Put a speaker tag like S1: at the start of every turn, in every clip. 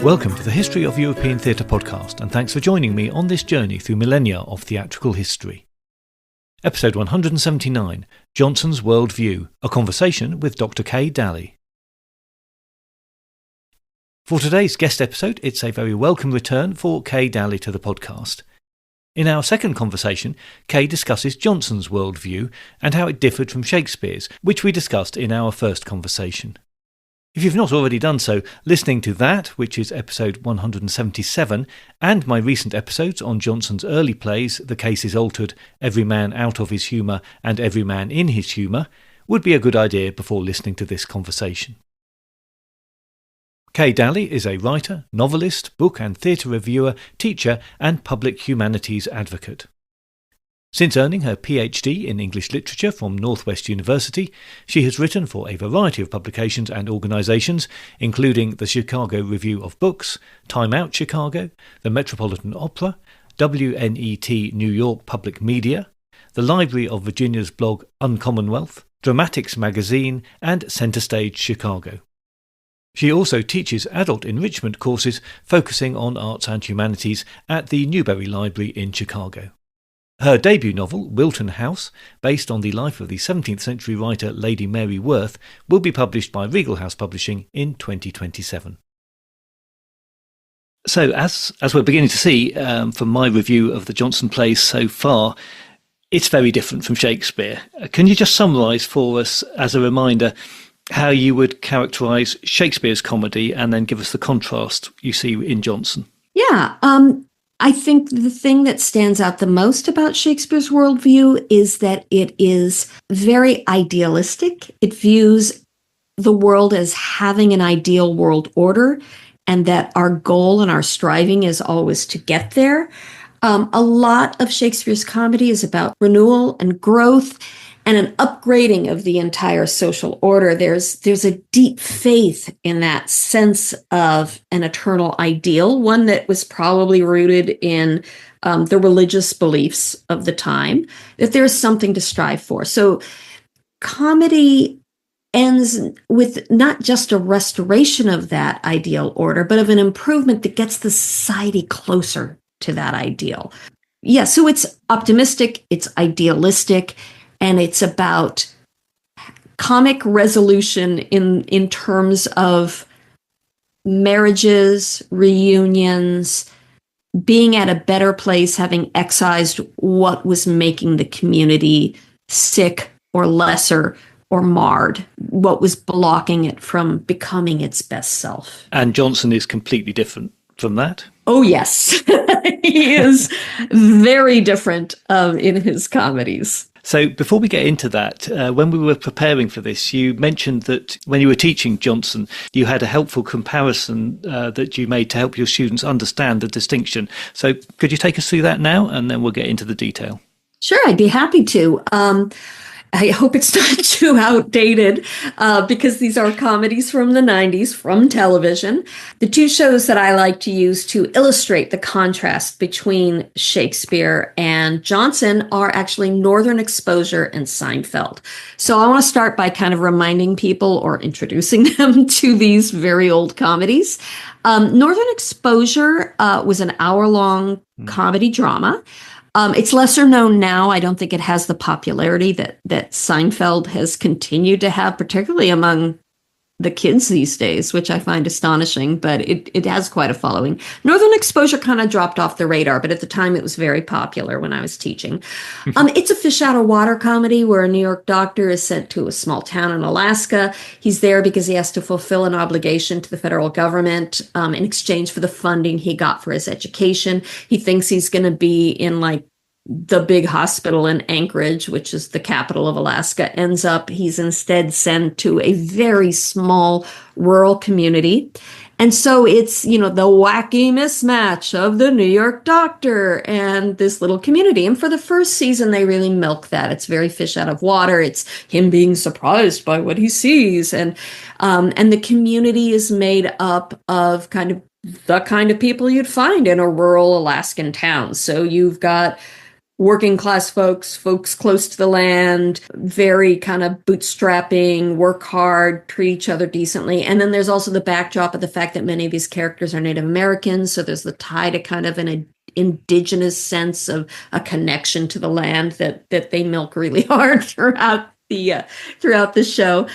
S1: Welcome to the History of European Theatre podcast, and thanks for joining me on this journey through millennia of theatrical history. Episode 179, Jonson's World View, a conversation with Dr. Kay Daly. For today's guest episode, it's a very welcome return for Kay Daly to the podcast. In our second conversation, Kay discusses Jonson's worldview and how it differed from Shakespeare's, which we discussed in our first conversation. If you've not already done so, listening to that, which is episode 177, and my recent episodes on Jonson's early plays, The Case is Altered, Every Man Out of His Humour and Every Man in His Humour, would be a good idea before listening to this conversation. Kay Daly is a writer, novelist, book and theatre reviewer, teacher and public humanities advocate. Since earning her Ph.D. in English literature from Northwestern University, she has written for a variety of publications and organisations, including the Chicago Review of Books, TimeOut Chicago, the Metropolitan Opera, WNET New York Public Media, the Library of Virginia's blog UnCommonwealth, Dramatics Magazine and Centerstage Chicago. She also teaches adult enrichment courses focusing on arts and humanities at the Newberry Library in Chicago. Her debut novel, Wilton House, based on the life of the 17th century writer Lady Mary Wroth, will be published by Regal House Publishing in 2027. So, as we're beginning to see from my review of the Jonson plays so far, it's very different from Shakespeare. Can you just summarise for us, as a reminder, how you would characterise Shakespeare's comedy and then give us the contrast you see in Jonson?
S2: Yeah, I think the thing that stands out the most about Shakespeare's worldview is that it is very idealistic. It views the world as having an ideal world order, and that our goal and our striving is always to get there. A lot of Shakespeare's comedy is about renewal and growth and an upgrading of the entire social order. There's a deep faith in that sense of an eternal ideal, one that was probably rooted in the religious beliefs of the time, that there's something to strive for. So comedy ends with not just a restoration of that ideal order, but of an improvement that gets the society closer to that ideal. Yeah, so it's optimistic, it's idealistic, and it's about comic resolution in terms of marriages, reunions, being at a better place, having excised what was making the community sick or lesser or marred, what was blocking it from becoming its best self.
S1: And Jonson is completely different from that?
S2: Oh, yes. He is very different in his comedies.
S1: So before we get into that, when we were preparing for this, you mentioned that when you were teaching Jonson, you had a helpful comparison that you made to help your students understand the distinction. So could you take us through that now, and then we'll get into the detail?
S2: Sure, I'd be happy to. I hope it's not too outdated because these are comedies from the 90s, from television. The two shows that I like to use to illustrate the contrast between Shakespeare and Jonson are actually Northern Exposure and Seinfeld. So I want to start by kind of reminding people or introducing them to these very old comedies. Northern Exposure was an hour-long comedy drama. It's lesser known now. I don't think it has the popularity that Seinfeld has continued to have, particularly among the kids these days, which I find astonishing, but it has quite a following. Northern Exposure kind of dropped off the radar, but at the time it was very popular when I was teaching. It's a fish out of water comedy where a New York doctor is sent to a small town in Alaska. He's there because he has to fulfill an obligation to the federal government in exchange for the funding he got for his education. He thinks he's going to be in like the big hospital in Anchorage, which is the capital of Alaska. Ends up he's instead sent to a very small rural community. And so it's, the wacky mismatch of the New York doctor and this little community. And for the first season, they really milk that. It's very fish out of water. It's him being surprised by what he sees. And the community is made up of the kind of people you'd find in a rural Alaskan town. So you've got working class folks, folks close to the land, very kind of bootstrapping, work hard, treat each other decently. And then there's also the backdrop of the fact that many of these characters are Native Americans. So there's the tie to kind of an indigenous sense of a connection to the land that they milk really hard throughout the show.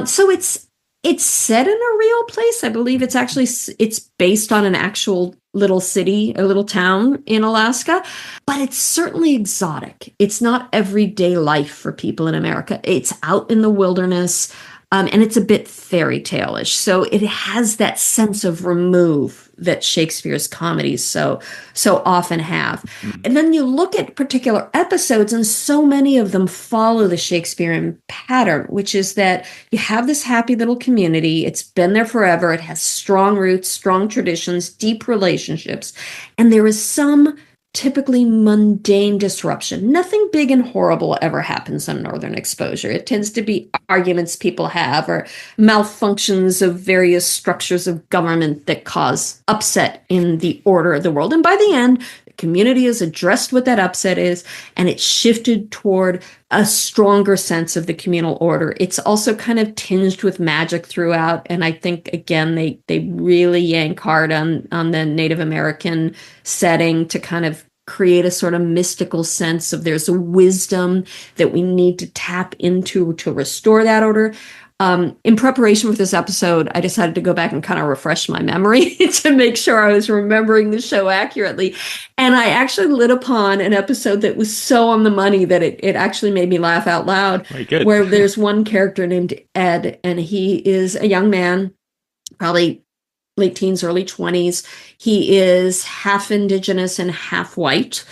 S2: So it's set in a real place. I believe it's based on an actual little city, a little town in Alaska, but it's certainly exotic. It's not everyday life for people in America. It's out in the wilderness, and it's a bit fairy tale-ish. So it has that sense of remove that Shakespeare's comedies so often have. And then you look at particular episodes, and so many of them follow the Shakespearean pattern, which is that you have this happy little community. It's been there forever. It has strong roots, strong traditions, deep relationships, and there is some typically mundane disruption. Nothing big and horrible ever happens on Northern Exposure. It tends to be arguments people have or malfunctions of various structures of government that cause upset in the order of the world. And by the end, the community has addressed what that upset is, and it's shifted toward a stronger sense of the communal order. It's also kind of tinged with magic throughout. And I think, again, they really yank hard on the Native American setting to kind of create a sort of mystical sense of there's a wisdom that we need to tap into to restore that order. In preparation for this episode, I decided to go back and kind of refresh my memory to make sure I was remembering the show accurately. And I actually lit upon an episode that was so on the money that it actually made me laugh out loud.
S3: Very good.
S2: Where there's one character named Ed, and he is a young man, probably late teens, early 20s. He is half indigenous and half white.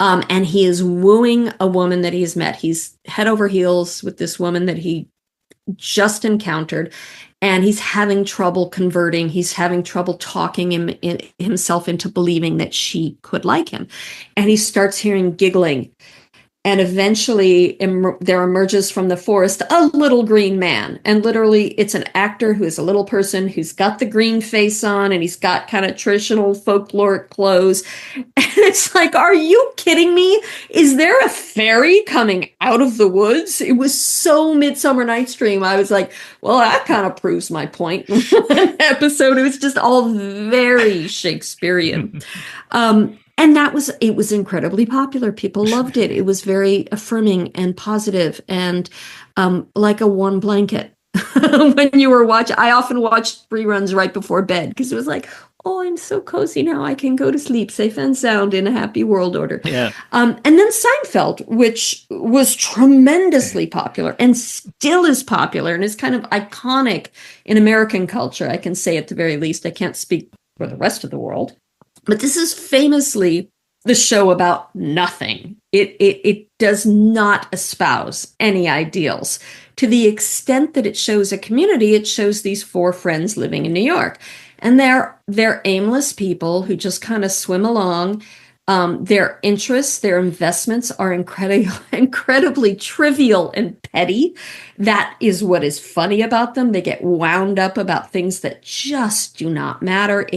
S2: And he is wooing a woman that he's met. He's head over heels with this woman that he just encountered, and he's having trouble converting. He's having trouble talking himself into believing that she could like him. And he starts hearing giggling. And eventually there emerges from the forest a little green man. And literally it's an actor who is a little person who's got the green face on, and he's got kind of traditional folkloric clothes. And it's like, are you kidding me? Is there a fairy coming out of the woods? It was so Midsummer Night's Dream. I was like, well, that kind of proves my point. Episode. It was just all very Shakespearean. And it was incredibly popular. People loved it. It was very affirming and positive and like a warm blanket. When you were watching, I often watched reruns right before bed because it was like, oh, I'm so cozy now. I can go to sleep safe and sound in a happy world order.
S3: Yeah.
S2: And then Seinfeld, which was tremendously popular and still is popular and is kind of iconic in American culture. I can say at the very least. I can't speak for the rest of the world. But this is famously the show about nothing. It does not espouse any ideals. To the extent that it shows a community, it shows these four friends living in New York. And they're aimless people who just kind of swim along. Their interests, their investments are incredibly trivial and petty. That is what is funny about them. They get wound up about things that just do not matter.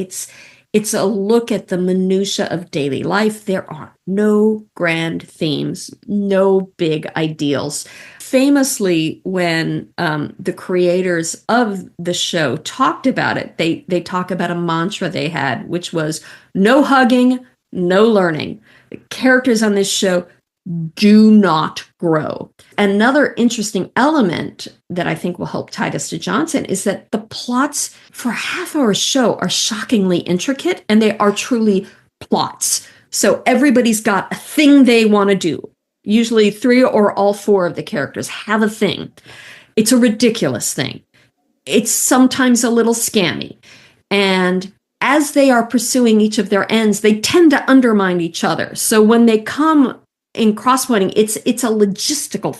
S2: It's a look at the minutia of daily life. There are no grand themes, no big ideals. Famously, when the creators of the show talked about it, they talk about a mantra they had, which was no hugging, no learning. The characters on this show do not grow. Another interesting element that I think will help tie us to Jonson is that the plots for a half-hour show are shockingly intricate, and they are truly plots. So everybody's got a thing they want to do. Usually three or all four of the characters have a thing. It's a ridiculous thing. It's sometimes a little scammy. And as they are pursuing each of their ends, they tend to undermine each other. So when they come in crosspointing, it's a logistical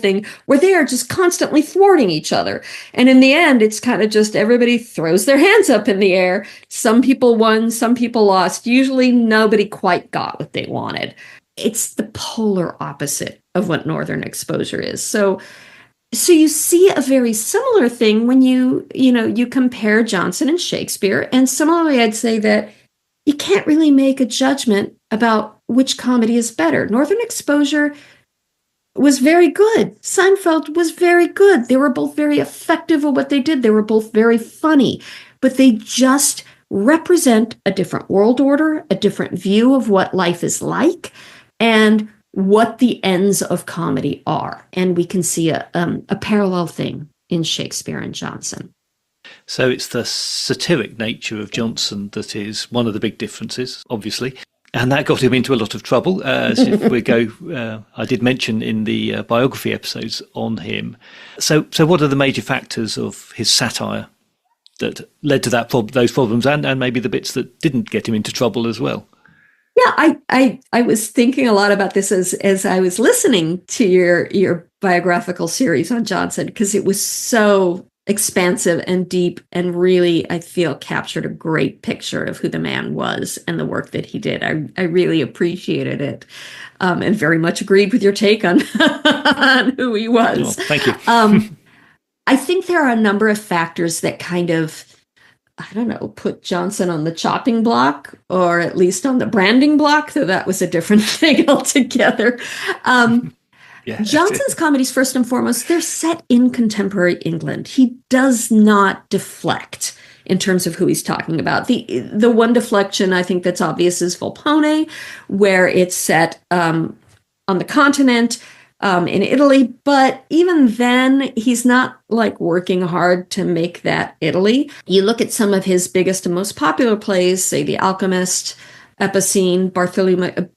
S2: thing where they are just constantly thwarting each other. And in the end, it's kind of just everybody throws their hands up in the air. Some people won, some people lost. Usually nobody quite got what they wanted. It's the polar opposite of what Northern Exposure is. So you see a very similar thing when you compare Jonson and Shakespeare. And similarly, I'd say that you can't really make a judgment about which comedy is better. Northern Exposure was very good. Seinfeld was very good. They were both very effective at what they did. They were both very funny, but they just represent a different world order, a different view of what life is like, and what the ends of comedy are. And we can see a parallel thing in Shakespeare and Jonson.
S1: So it's the satiric nature of Jonson that is one of the big differences, obviously. And that got him into a lot of trouble. As if we go, I did mention in the biography episodes on him. So what are the major factors of his satire that led to those problems, and maybe the bits that didn't get him into trouble as well?
S2: Yeah, I was thinking a lot about this as I was listening to your biographical series on Jonson, because it was so expansive and deep, and really, I feel, captured a great picture of who the man was and the work that he did. I really appreciated it, and very much agreed with your take on, on who he was.
S1: Oh, thank you.
S2: I think there are a number of factors that kind of, I don't know, put Jonson on the chopping block, or at least on the branding block, though that was a different thing altogether. Yeah, Jonson's comedies, first and foremost, they're set in contemporary England. He does not deflect in terms of who he's talking about. The one deflection I think that's obvious is Volpone, where it's set on the continent, in Italy. But even then, he's not like working hard to make that Italy. You look at some of his biggest and most popular plays, say The Alchemist, Epicene,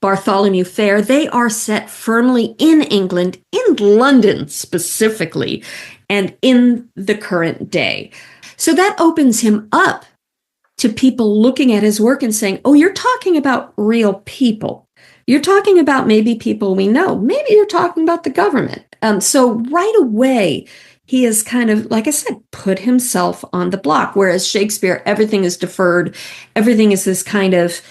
S2: Bartholomew Fair, they are set firmly in England, in London specifically, and in the current day. So that opens him up to people looking at his work and saying, oh, you're talking about real people. You're talking about maybe people we know. Maybe you're talking about the government. So right away, he has kind of, like I said, put himself on the block. Whereas Shakespeare, everything is deferred. Everything is this kind of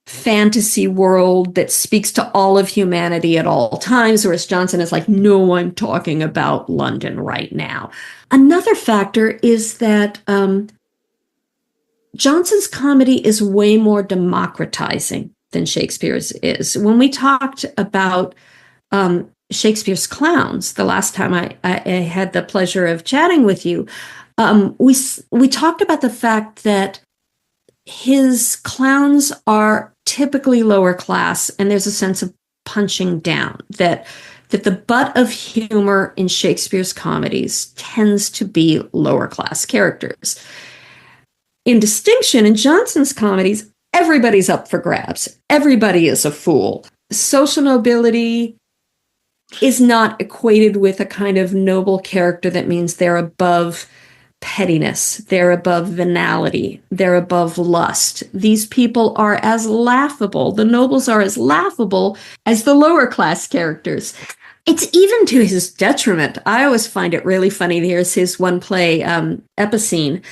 S2: fantasy world that speaks to all of humanity at all times, whereas Jonson is like, no, I'm talking about London right now. Another factor is that Jonson's comedy is way more democratizing than Shakespeare's is. When we talked about Shakespeare's clowns, the last time I had the pleasure of chatting with you, we talked about the fact that his clowns are typically lower class, and there's a sense of punching down, that the butt of humor in Shakespeare's comedies tends to be lower class characters. In distinction, in Jonson's comedies, everybody's up for grabs. Everybody is a fool. Social nobility is not equated with a kind of noble character that means they're above pettiness, they're above venality, they're above lust. These people are as laughable, the nobles are as laughable as the lower class characters. It's even to his detriment. I always find it really funny. Here's his one play, Epicene,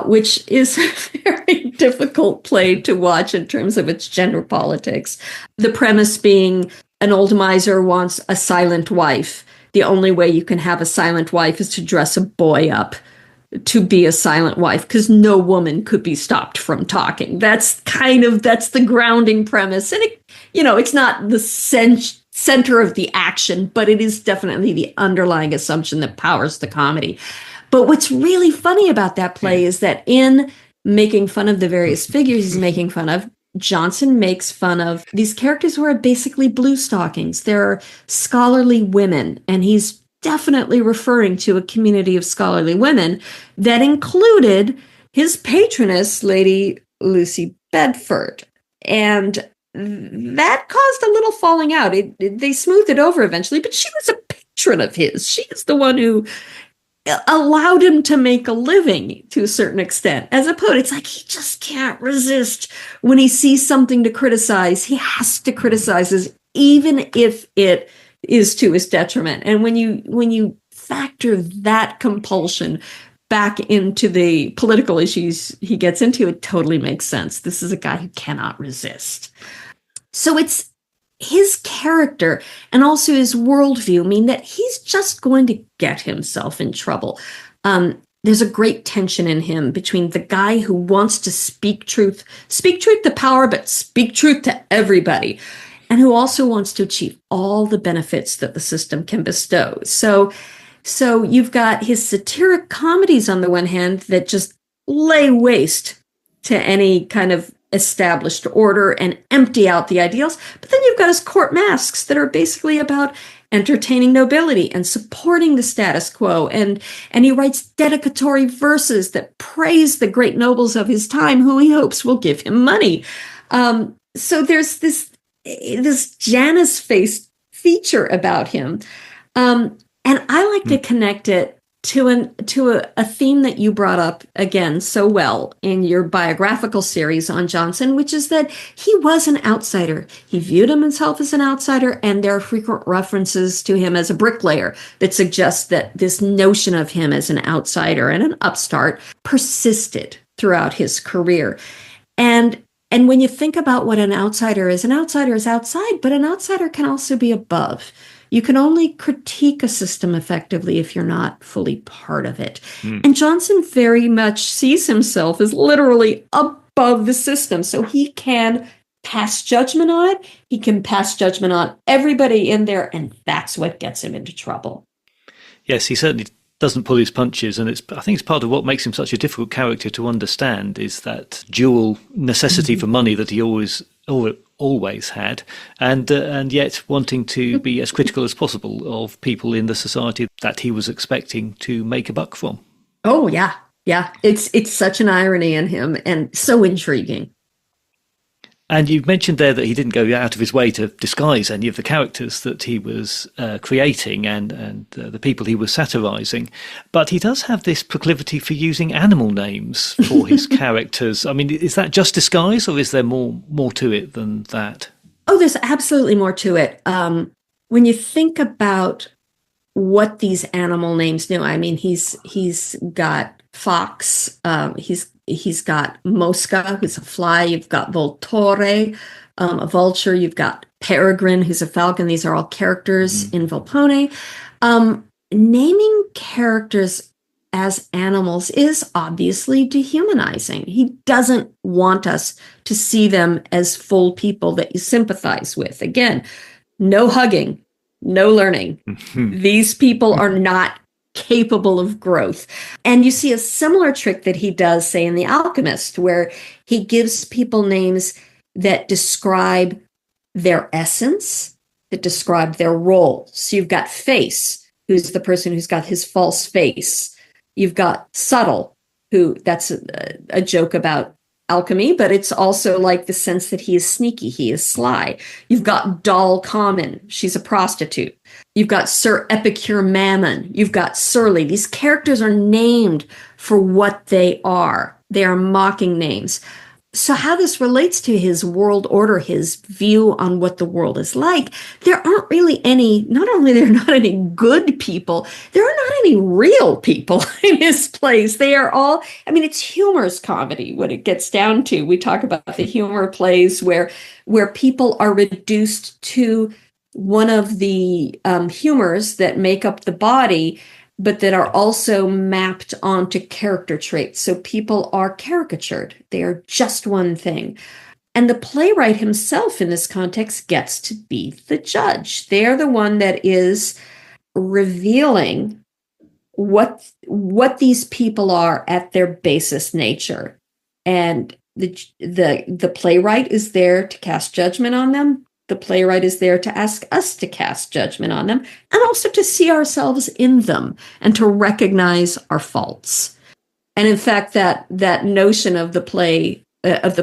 S2: which is a very difficult play to watch in terms of its gender politics. The premise being an old miser wants a silent wife. The only way you can have a silent wife is to dress a boy up to be a silent wife, because no woman could be stopped from talking. That's the grounding premise. And it's not the center of the action, but it is definitely the underlying assumption that powers the comedy. But what's really funny about that play is that in making fun of the various figures he's making fun of, Jonson makes fun of these characters who are basically blue stockings. They're scholarly women, and he's definitely referring to a community of scholarly women that included his patroness, Lady Lucy Bedford. And that caused a little falling out. They smoothed it over eventually, but she was a patron of his. She is the one who allowed him to make a living to a certain extent. As a poet, it's like he just can't resist. When he sees something to criticize, he has to criticize it, even if it is to his detriment. And when you factor that compulsion back into the political issues he gets into, it totally makes sense. This is a guy who cannot resist. So it's his character and also his worldview mean that he's just going to get himself in trouble. there's a great tension in him between the guy who wants to speak truth to power, but speak truth to everybody, and who also wants to achieve all the benefits that the system can bestow. So you've got his satiric comedies on the one hand that just lay waste to any kind of established order and empty out the ideals. But then you've got his court masks that are basically about entertaining nobility and supporting the status quo. And he writes dedicatory verses that praise the great nobles of his time, who he hopes will give him money. So there's this Janus-faced feature about him. And I like to connect it to a theme that you brought up again so well in your biographical series on Jonson, which is that he was an outsider. He viewed himself as an outsider, and there are frequent references to him as a bricklayer that suggest that this notion of him as an outsider and an upstart persisted throughout his career. And when you think about what an outsider is outside, but an outsider can also be above. You can only critique a system effectively if you're not fully part of it. And Jonson very much sees himself as literally above the system. So he can pass judgment on it. He can pass judgment on everybody in there. And that's what gets him into trouble.
S1: Yes, he certainly doesn't pull his punches. And I think it's part of what makes him such a difficult character to understand is that dual necessity for money that he always had, and yet wanting to be as critical as possible of people in the society that he was expecting to make a buck from.
S2: Oh, yeah. It's such an irony in him and so intriguing.
S1: And you mentioned there that he didn't go out of his way to disguise any of the characters that he was creating and the people he was satirising. But he does have this proclivity for using animal names for his characters. I mean, is that just disguise, or is there more to it than that?
S2: Oh, there's absolutely more to it. When you think about what these animal names do, I mean, he's got fox, he's got mosca, who's a fly. You've got vultore, a vulture. You've got peregrine, who's a falcon. These are all characters in Volpone. Naming characters as animals is obviously dehumanizing. He doesn't want us to see them as full people that you sympathize with. Again, no hugging, no learning. These people are not capable of growth. And you see a similar trick that he does, say, in The Alchemist, where he gives people names that describe their essence, that describe their role. So you've got Face, who's the person who's got his false face. You've got Subtle, who that's a joke about alchemy, but it's also like the sense that he is sneaky, he is sly. You've got Doll Common, she's a prostitute. You've got Sir Epicure Mammon. You've got Surly. These characters are named for what they are. They are mocking names. So how this relates to his world order, his view on what the world is like, there aren't really any, not only there are not any good people, there are not any real people in his plays. They are all, I mean, it's Humour's comedy, what it gets down to. We talk about the Humour plays where people are reduced to one of the humors that make up the body, but that are also mapped onto character traits. So people are caricatured. They are just one thing. And the playwright himself in this context gets to be the judge. They're the one that is revealing what these people are at their basest nature. And the playwright is there to cast judgment on them. The playwright is there to ask us to cast judgment on them and also to see ourselves in them and to recognize our faults. And in fact, that notion of the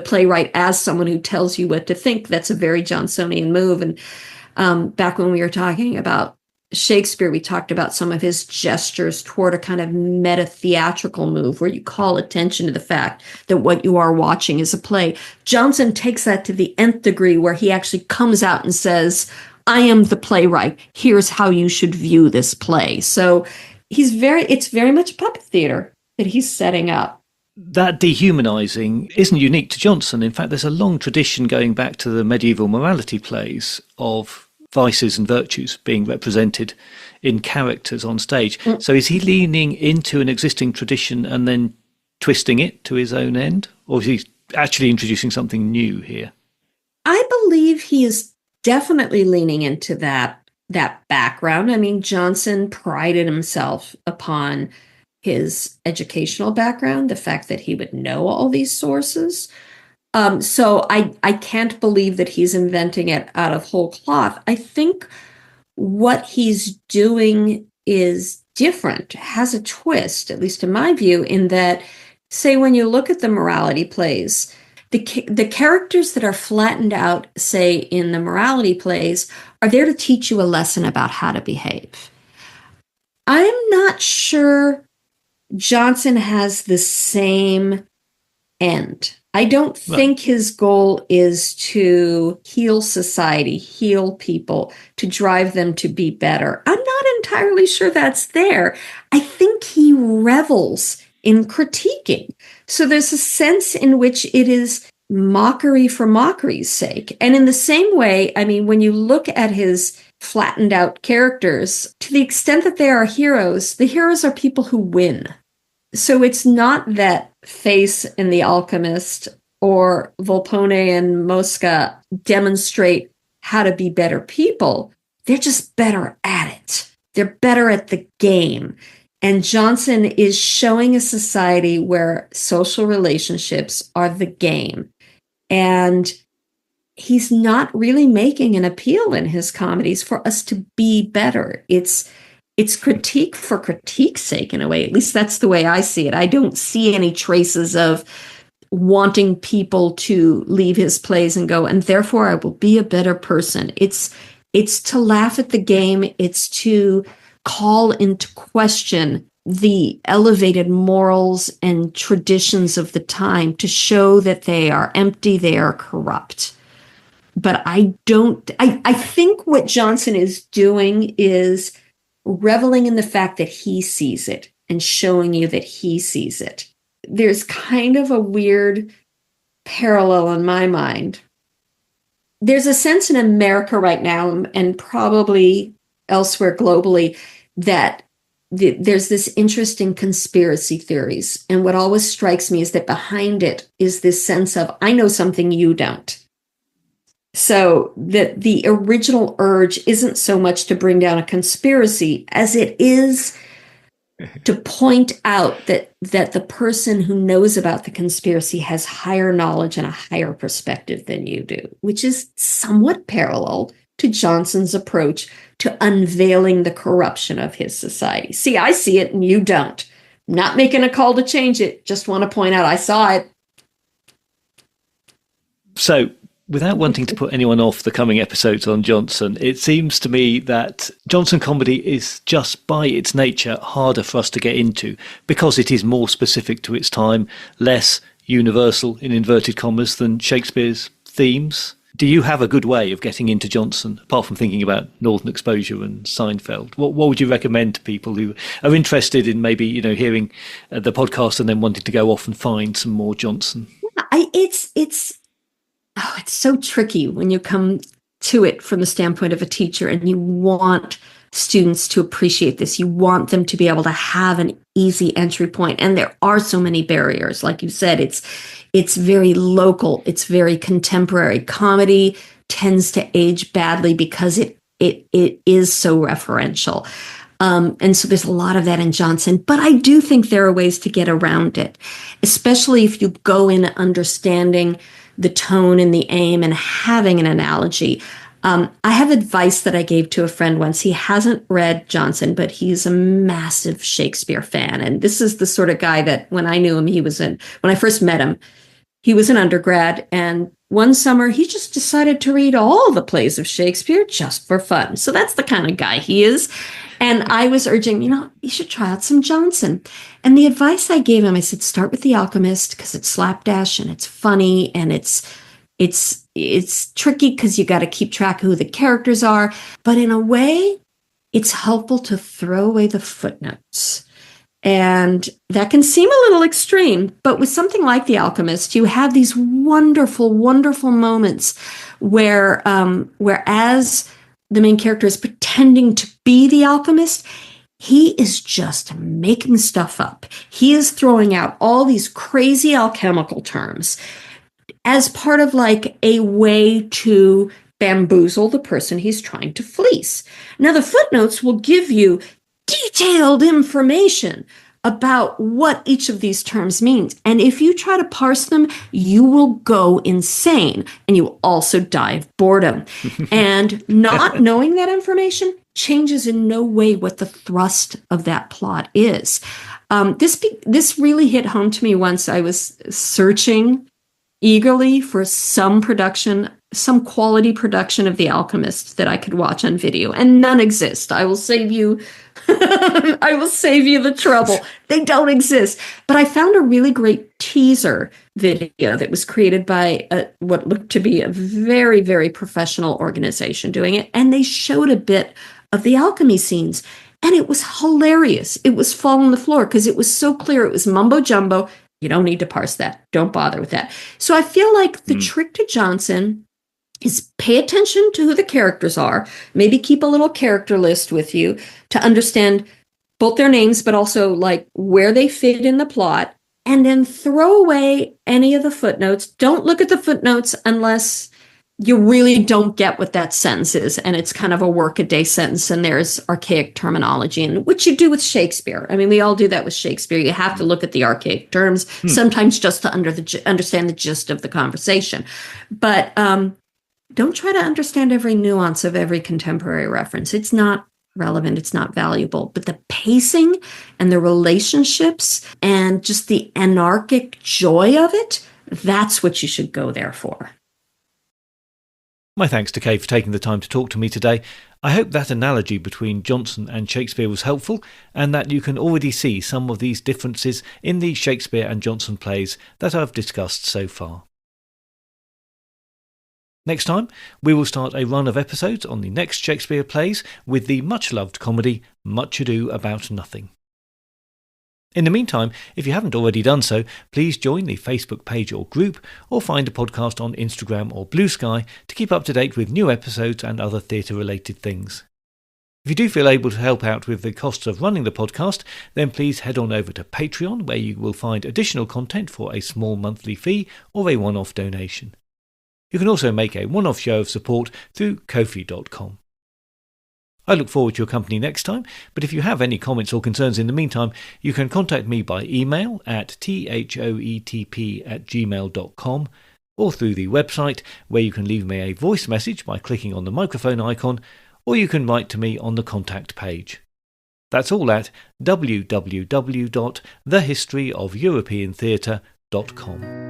S2: playwright as someone who tells you what to think, that's a very Johnsonian move. And back when we were talking about Shakespeare, we talked about some of his gestures toward a kind of meta-theatrical move where you call attention to the fact that what you are watching is a play. Jonson takes that to the nth degree where he actually comes out and says, I am the playwright. Here's how you should view this play. So it's very much puppet theater that he's setting up.
S1: That dehumanizing isn't unique to Jonson. In fact, there's a long tradition going back to the medieval morality plays of vices and virtues being represented in characters on stage. So is he leaning into an existing tradition and then twisting it to his own end? Or is he actually introducing something new here?
S2: I believe he is definitely leaning into that background. I mean, Jonson prided himself upon his educational background, the fact that he would know all these sources. So I can't believe that he's inventing it out of whole cloth. I think what he's doing is different, has a twist, at least in my view, in that, say, when you look at the morality plays, the characters that are flattened out, say, in the morality plays, are there to teach you a lesson about how to behave. I'm not sure Jonson has the same end. I don't think his goal is to heal society, heal people, to drive them to be better. I'm not entirely sure that's there. I think he revels in critiquing. So there's a sense in which it is mockery for mockery's sake. And in the same way, I mean, when you look at his flattened out characters, to the extent that they are heroes, the heroes are people who win. So it's not that Face and the Alchemist or Volpone and Mosca demonstrate how to be better people. They're just better at it. They're better at the game. And Jonson is showing a society where social relationships are the game. And he's not really making an appeal in his comedies for us to be better. It's critique for critique's sake, in a way. At least that's the way I see it. I don't see any traces of wanting people to leave his plays and go, and therefore I will be a better person. It's to laugh at the game. It's to call into question the elevated morals and traditions of the time, to show that they are empty, they are corrupt. But I think what Jonson is doing is reveling in the fact that he sees it and showing you that he sees it. There's kind of a weird parallel in my mind. There's a sense in America right now, and probably elsewhere globally, that there's this interest in conspiracy theories. And what always strikes me is that behind it is this sense of, I know something you don't. So that the original urge isn't so much to bring down a conspiracy as it is to point out that the person who knows about the conspiracy has higher knowledge and a higher perspective than you do, which is somewhat parallel to Jonson's approach to unveiling the corruption of his society. See, I see it and you don't. I'm not making a call to change it. Just want to point out I saw it.
S1: So, without wanting to put anyone off the coming episodes on Jonson, it seems to me that Jonson comedy is just by its nature harder for us to get into because it is more specific to its time, less universal, in inverted commas, than Shakespeare's themes. Do you have a good way of getting into Jonson, apart from thinking about Northern Exposure and Seinfeld? What would you recommend to people who are interested in maybe, hearing the podcast and then wanting to go off and find some more Jonson?
S2: It's so tricky when you come to it from the standpoint of a teacher and you want students to appreciate this. You want them to be able to have an easy entry point. And there are so many barriers. Like you said, it's very local. It's very contemporary. Comedy tends to age badly because it is so referential. And so there's a lot of that in Jonson. But I do think there are ways to get around it, especially if you go in understanding the tone and the aim and having an analogy. I have advice that I gave to a friend once. He hasn't read Jonson, but he's a massive Shakespeare fan. And this is the sort of guy that when I knew him, when I first met him, he was an undergrad. And one summer, he just decided to read all the plays of Shakespeare just for fun. So that's the kind of guy he is. And I was urging, you should try out some Jonson. And the advice I gave him, I said, start with The Alchemist because it's slapdash and it's funny and it's tricky because you got to keep track of who the characters are. But in a way, it's helpful to throw away the footnotes. And that can seem a little extreme, but with something like The Alchemist, you have these wonderful, wonderful moments where as the main character is pretending to be the alchemist, he is just making stuff up. He is throwing out all these crazy alchemical terms as part of like a way to bamboozle the person he's trying to fleece. Now, the footnotes will give you detailed information about what each of these terms means. And if you try to parse them, you will go insane, and you will also die of boredom. And not knowing that information changes in no way what the thrust of that plot is. This really hit home to me once I was searching eagerly for some quality production of The Alchemist that I could watch on video, and none exist. I will save you the trouble. They don't exist. But I found a really great teaser video that was created by what looked to be a very, very professional organization doing it. And they showed a bit of the alchemy scenes. And it was hilarious. It was fall on the floor because it was so clear. It was mumbo jumbo. You don't need to parse that. Don't bother with that. So I feel like the trick to Jonson is pay attention to who the characters are, maybe keep a little character list with you to understand both their names, but also like where they fit in the plot, and then throw away any of the footnotes. Don't look at the footnotes unless you really don't get what that sentence is, and it's kind of a workaday sentence, and there's archaic terminology, and which you do with Shakespeare. I mean, we all do that with Shakespeare. You have to look at the archaic terms, sometimes just to understand the gist of the conversation. But don't try to understand every nuance of every contemporary reference. It's not relevant. It's not valuable. But the pacing and the relationships and just the anarchic joy of it, that's what you should go there for.
S1: My thanks to Kay for taking the time to talk to me today. I hope that analogy between Jonson and Shakespeare was helpful, and that you can already see some of these differences in the Shakespeare and Jonson plays that I've discussed so far. Next time, we will start a run of episodes on the next Shakespeare plays with the much-loved comedy Much Ado About Nothing. In the meantime, if you haven't already done so, please join the Facebook page or group, or find the podcast on Instagram or Blue Sky to keep up to date with new episodes and other theatre-related things. If you do feel able to help out with the costs of running the podcast, then please head on over to Patreon, where you will find additional content for a small monthly fee or a one-off donation. You can also make a one-off show of support through Ko-fi.com. I look forward to your company next time, but if you have any comments or concerns in the meantime, you can contact me by email at thoetp@gmail.com, or through the website, where you can leave me a voice message by clicking on the microphone icon, or you can write to me on the contact page. That's all at www.thehistoryofeuropeantheatre.com.